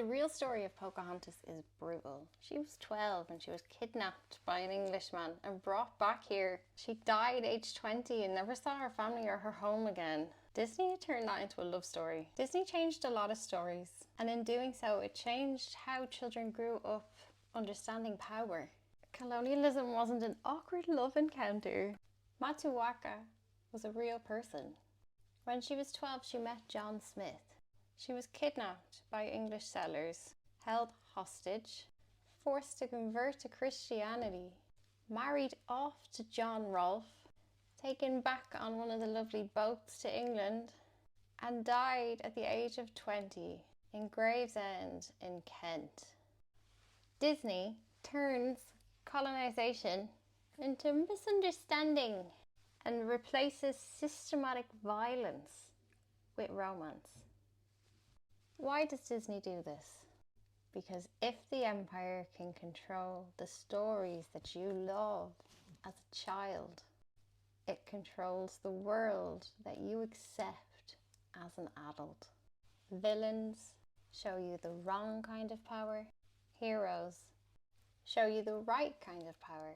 The real story of Pocahontas is brutal. She was 12 and she was kidnapped by an Englishman and brought back here. She died aged 20 and never saw her family or her home again. Disney turned that into a love story. Disney changed a lot of stories, and in doing so, it changed how children grew up understanding power. Colonialism wasn't an awkward love encounter. Matuaka was a real person. When she was 12, she met John Smith. She was kidnapped by English settlers, held hostage, forced to convert to Christianity, married off to John Rolfe, taken back on one of the lovely boats to England, and died at the age of 20 in Gravesend in Kent. Disney turns colonization into misunderstanding and replaces systematic violence with romance. Why does Disney do this? Because if the empire can control the stories that you love as a child, it controls the world that you accept as an adult. Villains show you the wrong kind of power. Heroes show you the right kind of power.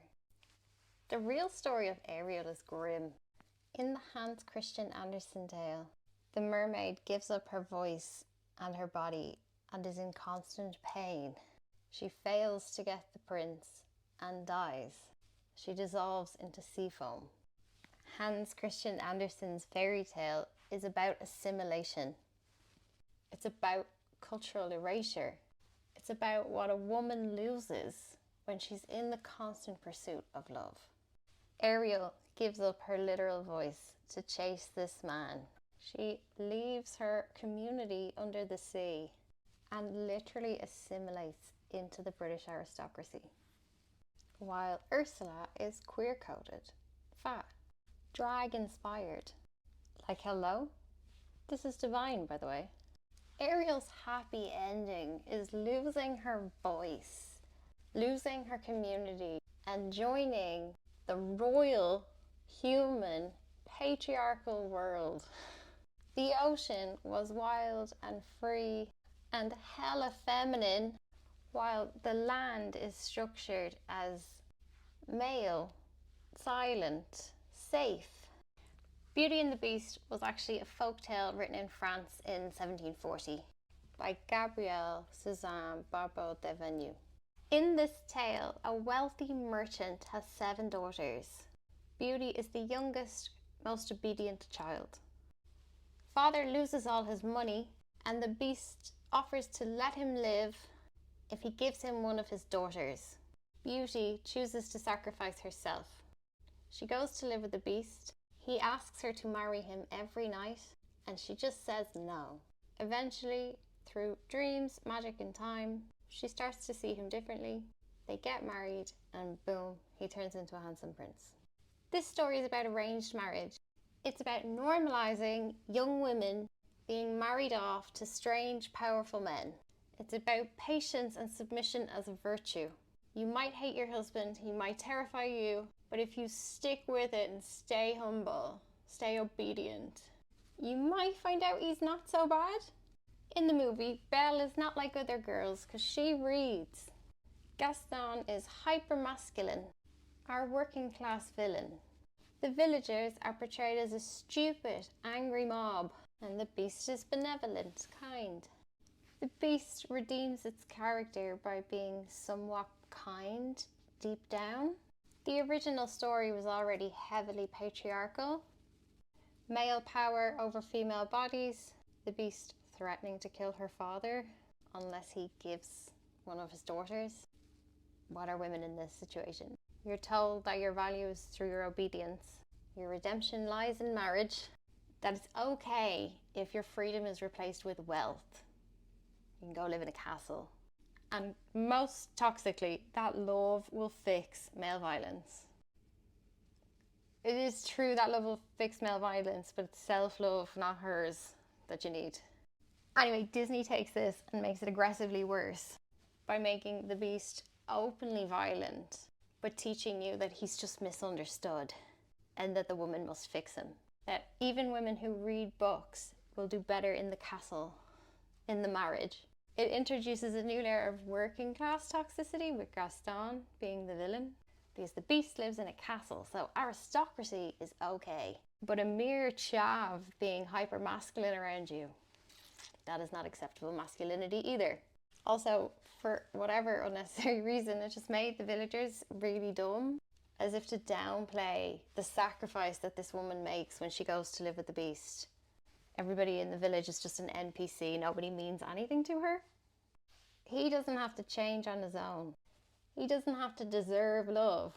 The real story of Ariel is grim. In the Hans Christian Andersen tale, the mermaid gives up her voice and her body and is in constant pain. She fails to get the prince and dies. She dissolves into sea foam. Hans Christian Andersen's fairy tale is about assimilation. It's about cultural erasure. It's about what a woman loses when she's in the constant pursuit of love. Ariel gives up her literal voice to chase this man. She leaves her community under the sea and literally assimilates into the British aristocracy. While Ursula is queer-coded, fat, drag-inspired. Like, hello? This is divine, by the way. Ariel's happy ending is losing her voice, losing her community, and joining the royal, human, patriarchal world. The ocean was wild and free and hella feminine, while the land is structured as male, silent, safe. Beauty and the Beast was actually a folktale written in France in 1740 by Gabrielle Suzanne Barbeau de Venue. In this tale, a wealthy merchant has 7 daughters. Beauty is the youngest, most obedient child. Father loses all his money, and the Beast offers to let him live if he gives him one of his daughters. Beauty chooses to sacrifice herself. She goes to live with the Beast. He asks her to marry him every night, and she just says no. Eventually, through dreams, magic, and time, she starts to see him differently. They get married, and boom, he turns into a handsome prince. This story is about arranged marriage. It's about normalizing young women being married off to strange, powerful men. It's about patience and submission as a virtue. You might hate your husband, he might terrify you, but if you stick with it and stay humble, stay obedient, you might find out he's not so bad. In the movie, Belle is not like other girls because she reads. Gaston is hyper-masculine, our working class villain. The villagers are portrayed as a stupid, angry mob, and the Beast is benevolent, kind. The Beast redeems its character by being somewhat kind deep down. The original story was already heavily patriarchal. Male power over female bodies, the Beast threatening to kill her father unless he gives one of his daughters. What are women in this situation? You're told that your value is through your obedience. Your redemption lies in marriage. That it's okay if your freedom is replaced with wealth. You can go live in a castle. And most toxically, that love will fix male violence. It is true that love will fix male violence, but it's self-love, not hers, that you need. Anyway, Disney takes this and makes it aggressively worse by making the Beast openly violent, but teaching you that he's just misunderstood and that the woman must fix him. That even women who read books will do better in the castle, in the marriage. It introduces a new layer of working class toxicity with Gaston being the villain, because the beast lives in a castle, so aristocracy is okay. But a mere chav being hyper masculine around you, that is not acceptable masculinity either. Also, for whatever unnecessary reason, it just made the villagers really dumb, as if to downplay the sacrifice that this woman makes when she goes to live with the beast. Everybody in the village is just an NPC, nobody means anything to her. He doesn't have to change on his own. He doesn't have to deserve love.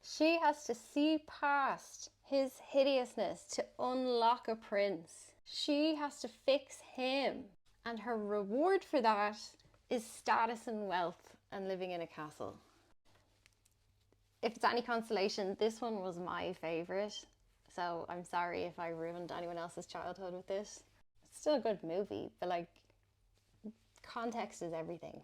She has to see past his hideousness to unlock a prince. She has to fix him. And her reward for that is status and wealth and living in a castle. If it's any consolation, this one was my favourite. So I'm sorry if I ruined anyone else's childhood with this. It's still a good movie, but like, context is everything.